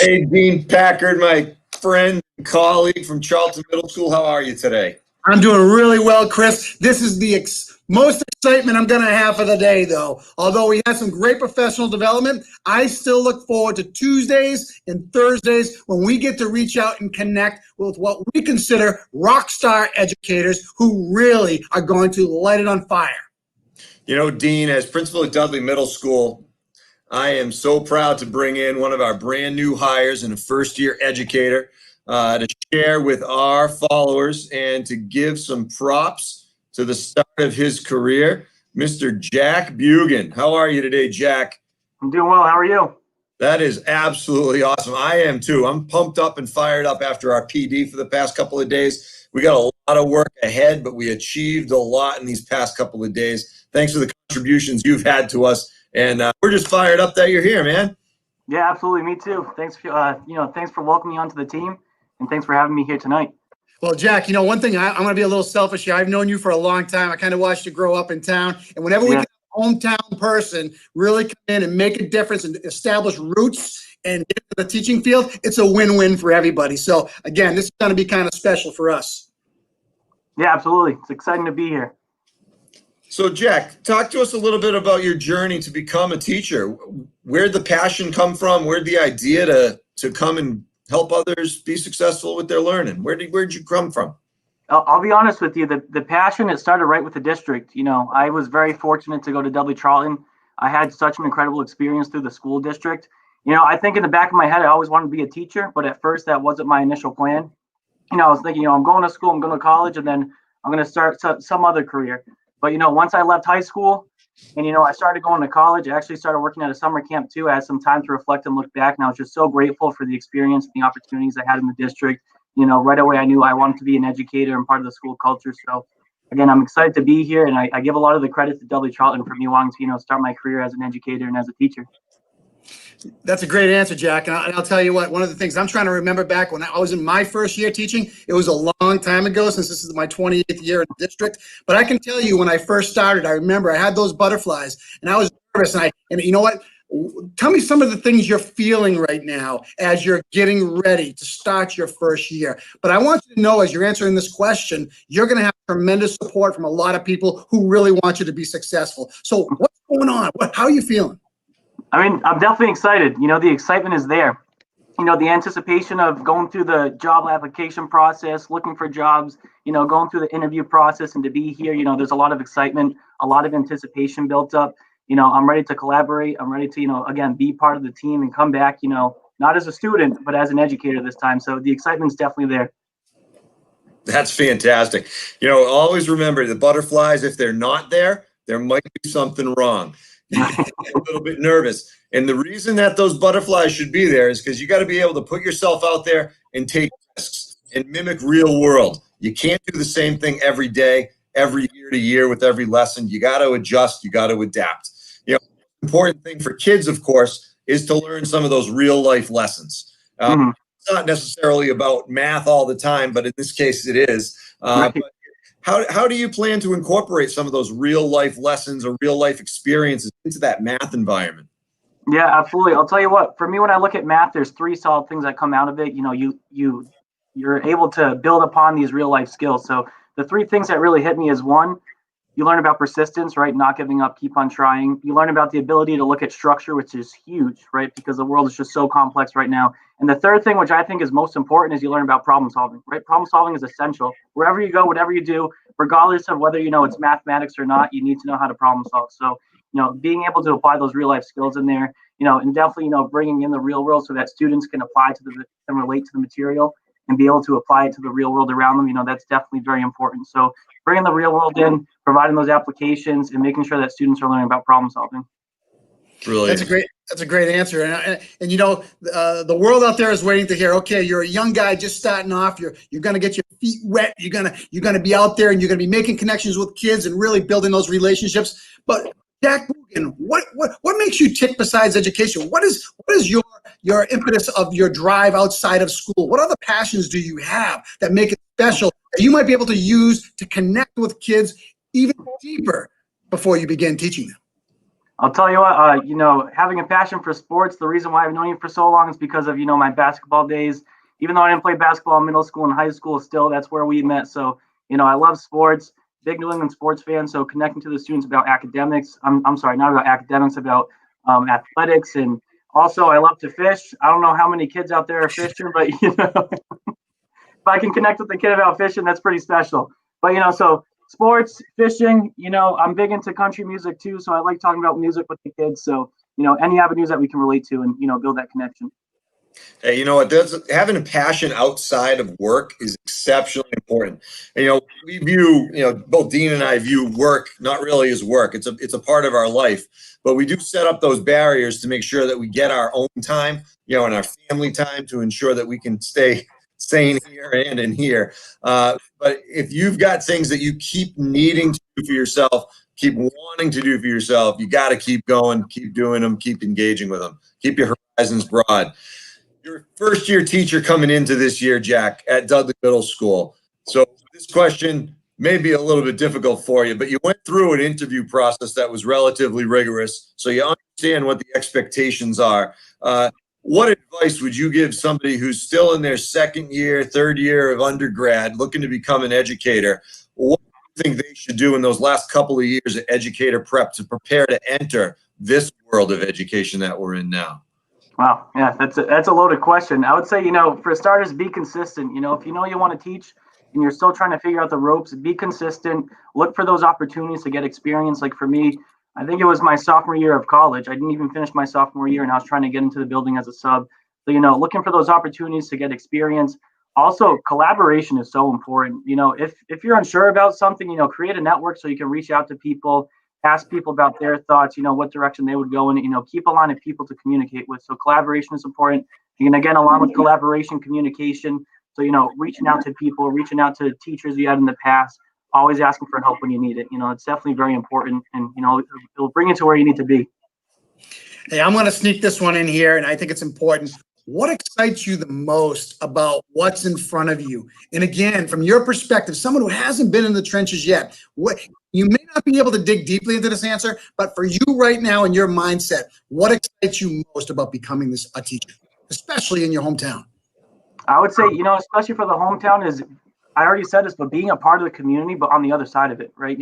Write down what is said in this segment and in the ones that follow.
Hey, Dean Packard, my friend and colleague from Charlton Middle School. How are you today? I'm doing really well, Chris. This is the most excitement I'm going to have for the day, though. Although we had some great professional development, I still look forward to Tuesdays and Thursdays when we get to reach out and connect with what we consider rock star educators who really are going to light it on fire. You know, Dean, as principal at Dudley Middle School, I am so proud to bring in one of our brand new hires and a first-year educator to share with our followers and to give some props to the start of his career, Mr. Jack Bugan. How are you today, Jack? I'm doing well. How are you? That is absolutely awesome. I am too. I'm pumped up and fired up after our PD for the past couple of days. We got a lot of work ahead, but we achieved a lot in these past couple of days. Thanks for the contributions you've had to us. And we're just fired up that you're here, man. Yeah, absolutely. Me too. Thanks for thanks for welcoming me onto the team, and thanks for having me here tonight. Well, Jack, one thing, I'm going to be a little selfish here. I've known you for a long time. I kind of watched you grow up in town. And whenever we get a hometown person really come in and make a difference and establish roots and get to the teaching field, it's a win-win for everybody. So, again, this is going to be kind of special for us. Yeah, absolutely. It's exciting to be here. So, Jack, talk to us a little bit about your journey to become a teacher. Where'd the passion come from? Where'd the idea to come and help others be successful with their learning? Where'd you come from? I'll be honest with you. The passion, it started right with the district. I was very fortunate to go to Dudley Charlton. I had such an incredible experience through the school district. I think in the back of my head, I always wanted to be a teacher, but at first that wasn't my initial plan. I was thinking, I'm going to school, I'm going to college, and then I'm going to start some other career. But, once I left high school and, I started going to college, I actually started working at a summer camp too. I had some time to reflect and look back. And I was just so grateful for the experience and the opportunities I had in the district. Right away, I knew I wanted to be an educator and part of the school culture. So, again, I'm excited to be here. And I give a lot of the credit to Dudley Charlton for me wanting to, start my career as an educator and as a teacher. That's a great answer, Jack. And I'll tell you what, one of the things I'm trying to remember back when I was in my first year teaching, it was a long time ago since this is my 28th year in the district. But I can tell you when I first started, I remember I had those butterflies and I was nervous. And you know what? Tell me some of the things you're feeling right now as you're getting ready to start your first year. But I want you to know, as you're answering this question, you're going to have tremendous support from a lot of people who really want you to be successful. So what's going on? How are you feeling? I'm definitely excited. The excitement is there. The anticipation of going through the job application process, looking for jobs, going through the interview process, and to be here, there's a lot of excitement, a lot of anticipation built up. I'm ready to collaborate. I'm ready to, again, be part of the team and come back, not as a student, but as an educator this time. So the excitement's definitely there. That's fantastic. Always remember the butterflies, if they're not there, there might be something wrong. A little bit nervous. And the reason that those butterflies should be there is because you got to be able to put yourself out there and take risks and mimic real world. You can't do the same thing every day, every year to year with every lesson. You got to adjust. You got to adapt. The important thing for kids, of course, is to learn some of those real life lessons. It's not necessarily about math all the time, but in this case it is. But how do you plan to incorporate some of those real life lessons or real life experiences into that math environment? Yeah, absolutely. I'll tell you what, for me, when I look at math, there's three solid things that come out of it. You're able to build upon these real life skills. So the three things that really hit me is one, you learn about persistence, right? Not giving up, keep on trying. You learn about the ability to look at structure, which is huge, right? Because the world is just so complex right now. And the third thing, which I think is most important, is you learn about problem solving, right? Problem solving is essential. Wherever you go, whatever you do, regardless of whether, it's mathematics or not, you need to know how to problem solve. So, being able to apply those real life skills in there, and definitely, bringing in the real world so that students can apply to and relate to the material and be able to apply it to the real world around them, that's definitely very important. So bringing the real world in, providing those applications, and making sure that students are learning about problem solving. Brilliant. That's a great answer. And the world out there is waiting to hear, okay, you're a young guy just starting off. You're going to get your feet wet. You're going to be out there and you're going to be making connections with kids and really building those relationships. But Jack Bugan, what makes you tick besides education? What is your impetus of your drive outside of school? What other passions do you have that make it special that you might be able to use to connect with kids even deeper before you begin teaching them? I'll tell you what, having a passion for sports, the reason why I've known you for so long is because of, my basketball days. Even though I didn't play basketball in middle school and high school, still, that's where we met. So, I love sports, big New England sports fan. So connecting to the students about academics, I'm sorry, not about academics, about athletics. And also I love to fish. I don't know how many kids out there are fishing, but, if I can connect with the kid about fishing, that's pretty special. But, so sports, fishing, I'm big into country music too. So I like talking about music with the kids. So, any avenues that we can relate to and, build that connection. Hey, you know what? Having a passion outside of work is exceptionally important. And, we view, both Dean and I view work not really as work. It's a part of our life, but we do set up those barriers to make sure that we get our own time, and our family time to ensure that we can stay sane here and in here. But if you've got things that you keep needing to do for yourself, keep wanting to do for yourself, you got to keep going, keep doing them, keep engaging with them, keep your horizons broad. You're a first-year teacher coming into this year, Jack, at Dudley Middle School. So this question may be a little bit difficult for you, but you went through an interview process that was relatively rigorous, so you understand what the expectations are. What advice would you give somebody who's still in their second year, third year of undergrad, looking to become an educator? What do you think they should do in those last couple of years of educator prep to prepare to enter this world of education that we're in now? Wow. Yeah, that's a loaded question. I would say, for starters, be consistent. If you want to teach and you're still trying to figure out the ropes, be consistent. Look for those opportunities to get experience. Like for me, I think it was my sophomore year of college. I didn't even finish my sophomore year and I was trying to get into the building as a sub. So, looking for those opportunities to get experience. Also, collaboration is so important. If you're unsure about something, create a network so you can reach out to people, ask people about their thoughts, what direction they would go in, keep a line of people to communicate with. So collaboration is important. And again, along with collaboration, communication. So, reaching out to people, reaching out to teachers you had in the past, always asking for help when you need it. It's definitely very important and, it'll bring you to where you need to be. Hey, I'm going to sneak this one in here, and I think it's important. What excites you the most about what's in front of you? And again, from your perspective, someone who hasn't been in the trenches yet, you may not be able to dig deeply into this answer, but for you right now in your mindset, what excites you most about becoming a teacher, especially in your hometown? I would say, especially for the hometown is, I already said this, but being a part of the community, but on the other side of it, right?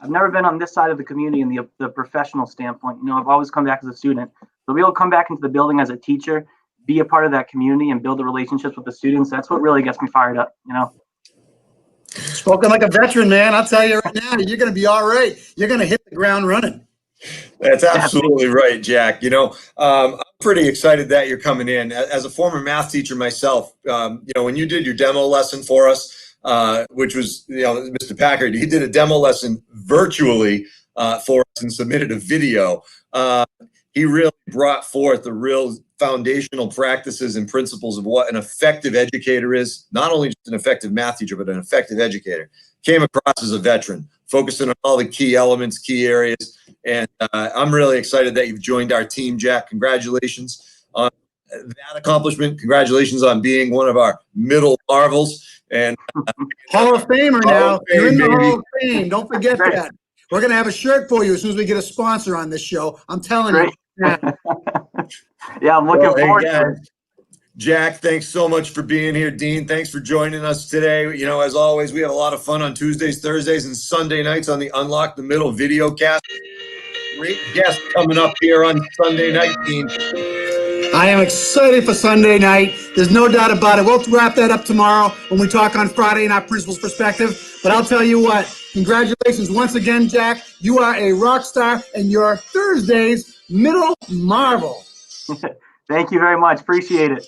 I've never been on this side of the community in the professional standpoint. I've always come back as a student. So be able to come back into the building as a teacher, be a part of that community and build the relationships with the students. That's what really gets me fired up, Spoken like a veteran, man. I'll tell you right now, you're going to be all right. You're going to hit the ground running. That's absolutely right, Jack. I'm pretty excited that you're coming in. As a former math teacher myself, when you did your demo lesson for us, which was, Mr. Packard, he did a demo lesson virtually for us and submitted a video. He really brought forth the real foundational practices and principles of what an effective educator is, not only just an effective math teacher, but an effective educator. Came across as a veteran, focusing on all the key elements, key areas. And I'm really excited that you've joined our team, Jack. Congratulations on that accomplishment. Congratulations on being one of our middle marvels. And Hall of Famer now. You're in the baby. Hall of Fame. Don't forget that. We're going to have a shirt for you as soon as we get a sponsor on this show. I'm telling you. Yeah, I'm looking forward to it. Jack, thanks so much for being here. Dean, thanks for joining us today. As always, we have a lot of fun on Tuesdays, Thursdays, and Sunday nights on the Unlock the Middle video cast. Great guest coming up here on Sunday night, Dean. I am excited for Sunday night. There's no doubt about it. We'll wrap that up tomorrow when we talk on Friday in our principal's perspective. But I'll tell you what, congratulations once again, Jack. You are a rock star and your Thursday's middle marvel. Thank you very much. Appreciate it.